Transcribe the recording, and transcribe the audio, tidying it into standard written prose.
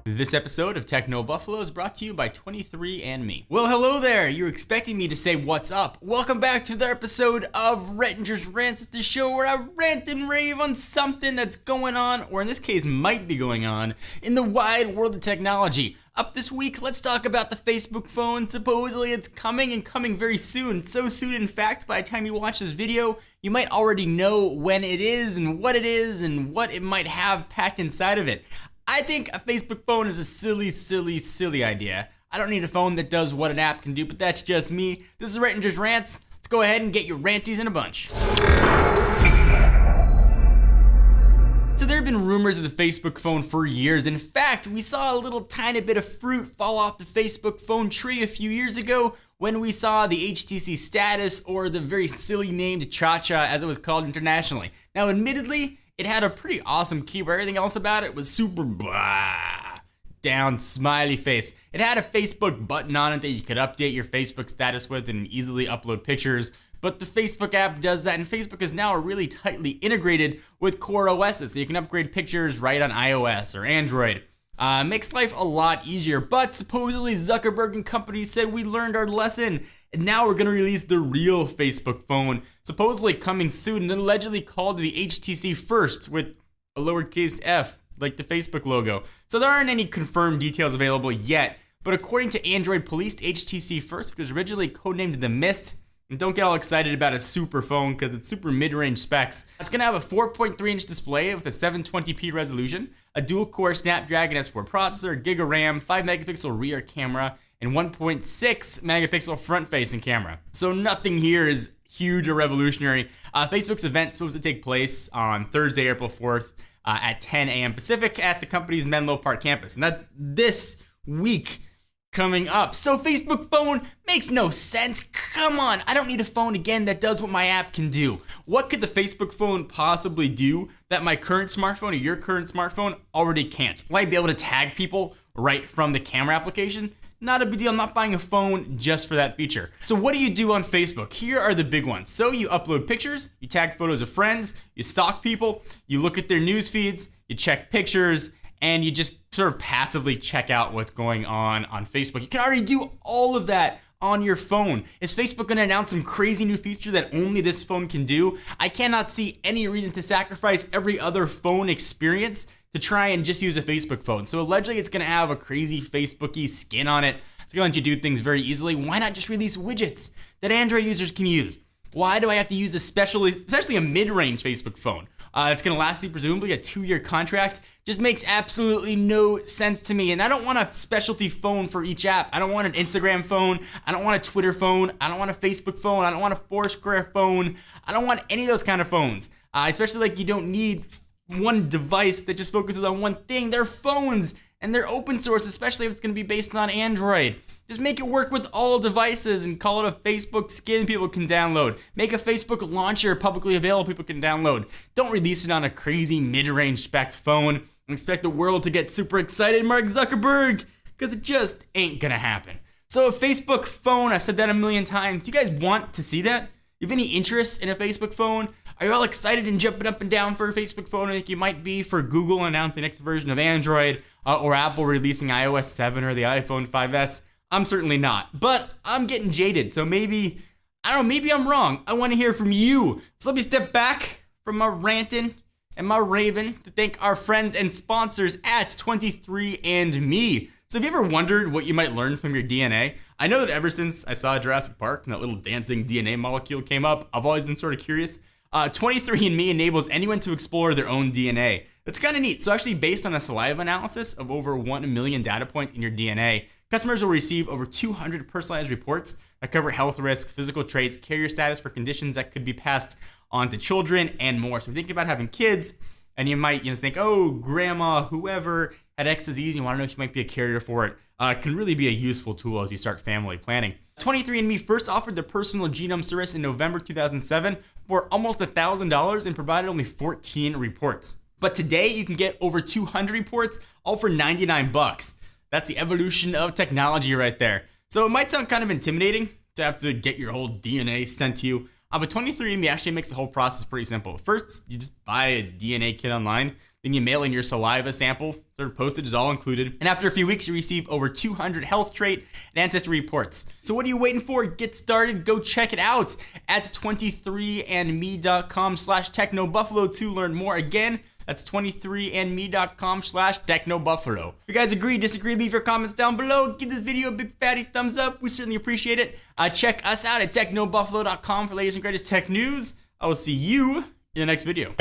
This episode of Techno Buffalo is brought to you by 23andMe. Well, hello there. You're expecting me to say what's up. Welcome back to another episode of Rettinger's Rants, the show where I rant and rave on something that's going on, or in this case might be going on, in the wide world of technology. Up this week, let's talk about the Facebook phone. Supposedly it's coming and coming very soon. So soon, in fact, by the time you watch this video, you might already know when it is and what it might have packed inside of it. I think a Facebook phone is a silly idea. I don't need a phone that does what an app can do, but that's just me. This is Rettinger's Rants. Let's go ahead and get your ranties in a bunch. So there have been rumors of the Facebook phone for years. In fact, we saw a little tiny bit of fruit fall off the Facebook phone tree a few years ago when we saw the HTC Status, or the very silly named Cha-Cha as it was called internationally. Now, admittedly, it had a pretty awesome keyboard. Everything else about it was super blah, down, smiley face. It had a Facebook button on it that you could update your Facebook status with and easily upload pictures. But the Facebook app does that, and Facebook is now really tightly integrated with core OSs, so you can upgrade pictures right on iOS or Android. Makes life a lot easier, but supposedly Zuckerberg and company said we learned our lesson, and now we're gonna release the real Facebook phone, supposedly coming soon, and allegedly called the HTC First with a lowercase f, like the Facebook logo. So there aren't any confirmed details available yet, but according to Android Police, HTC First, which was originally codenamed the Mist, and don't get all excited about a super phone because it's super mid-range specs. It's gonna have a 4.3-inch display with a 720p resolution, a dual-core Snapdragon S4 processor, Giga RAM, 5-megapixel rear camera, and 1.6-megapixel front-facing camera. So nothing here is huge or revolutionary. Facebook's event is supposed to take place on Thursday, April 4th at 10 a.m. Pacific at the company's Menlo Park campus. And that's this week coming up. So Facebook phone makes no sense. Come on, I don't need a phone again that does what my app can do. What could the Facebook phone possibly do that my current smartphone or your current smartphone already can't? Will I be able to tag people right from the camera application? Not a big deal. I'm not buying a phone just for that feature. So what do you do on Facebook? Here are the big ones. So you upload pictures, you tag photos of friends, you stalk people, you look at their news feeds, you check pictures, and you just sort of passively check out what's going on Facebook. You can already do all of that on your phone. Is Facebook going to announce some crazy new feature that only this phone can do? I cannot see any reason to sacrifice every other phone experience to try and just use a Facebook phone. So allegedly it's going to have a crazy Facebooky skin on it. It's going to let you do things very easily. Why not just release widgets that Android users can use? Why do I have to use especially a mid-range Facebook phone? It's going to last me presumably a 2-year contract. Just makes absolutely no sense to me. And I don't want a specialty phone for each app. I don't want an Instagram phone. I don't want a Twitter phone. I don't want a Facebook phone. I don't want a Foursquare phone. I don't want any of those kind of phones. Especially like you don't need one device that just focuses on one thing. They're phones and they're open source, especially if it's going to be based on Android. Just make it work with all devices and call it a Facebook skin people can download. Make a Facebook launcher publicly available people can download. Don't release it on a crazy mid-range spec phone and expect the world to get super excited, Mark Zuckerberg, because it just ain't gonna happen. So a Facebook phone, I've said that a million times. Do you guys want to see that? You have any interest in a Facebook phone? Are you all excited and jumping up and down for a Facebook phone like you might be for Google announcing the next version of Android or Apple releasing iOS 7 or the iPhone 5S? I'm certainly not, but I'm getting jaded, so maybe I'm wrong. I want to hear from you. So let me step back from my ranting and my raving to thank our friends and sponsors at 23andMe. So have you ever wondered what you might learn from your DNA? I know that ever since I saw Jurassic Park and that little dancing DNA molecule came up, I've always been sort of curious. 23andMe enables anyone to explore their own DNA. It's kind of neat. So actually, based on a saliva analysis of over 1 million data points in your DNA, customers will receive over 200 personalized reports that cover health risks, physical traits, carrier status for conditions that could be passed on to children, and more. So if you're thinking about having kids, and you might think, oh, grandma, whoever had X disease, you want to know if you might be a carrier for it, can really be a useful tool as you start family planning. 23andMe first offered their personal genome service in November 2007 for almost $1,000 and provided only 14 reports. But today you can get over 200 reports, all for $99. That's the evolution of technology right there. So it might sound kind of intimidating to have to get your whole DNA sent to you. But 23andMe actually makes the whole process pretty simple. First, you just buy a DNA kit online, then you mail in your saliva sample. Sort of postage is all included. And after a few weeks, you receive over 200 health trait and ancestry reports. So what are you waiting for? Get started. Go check it out at 23andme.com/technobuffalo to learn more. Again, that's 23andme.com/technobuffalo. If you guys agree, disagree, leave your comments down below. Give this video a big fatty thumbs up. We certainly appreciate it. Check us out at technobuffalo.com for latest and greatest tech news. I will see you in the next video.